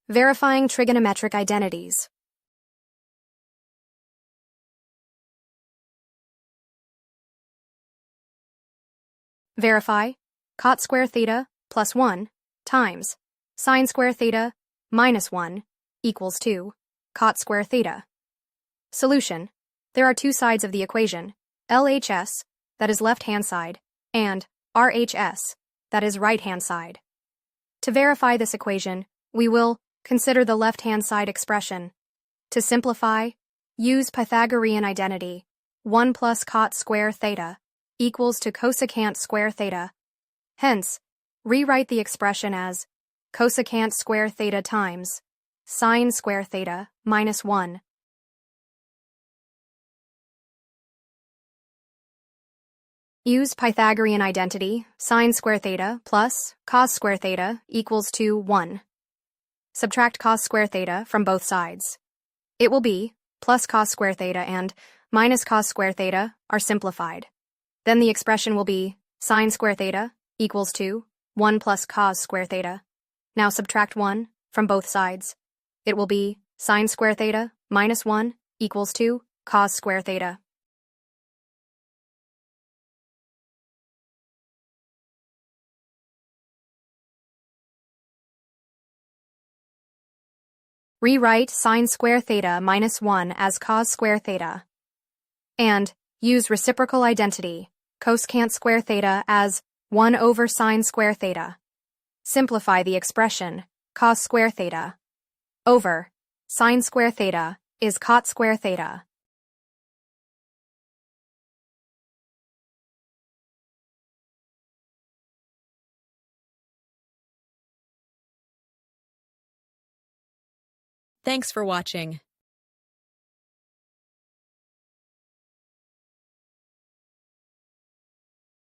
Verifying trigonometric identities. Verify cot square theta plus 1 times sine square theta minus 1 equals 2 cot square theta. Solution. There are two sides of the equation, LHS, that is left-hand side, and RHS, that is right-hand side. To verify this equation, we will consider the left-hand side expression. To simplify, use Pythagorean identity, 1 plus cot square theta equals to cosecant square theta. Hence, rewrite the expression as cosecant square theta times sine square theta minus 1. Use Pythagorean identity, sine square theta plus cos square theta equals to 1. Subtract cos square theta from both sides. It will be plus cos square theta and minus cos square theta are simplified. Then the expression will be sine square theta equals to 1 plus cos square theta. Now subtract 1 from both sides. It will be sine square theta minus 1 equals to cos square theta. Rewrite sine square theta minus 1 as cos square theta. And use reciprocal identity, cosecant square theta as 1 over sine square theta. Simplify the expression, cos square theta over sine square theta is cot square theta. Thanks for watching.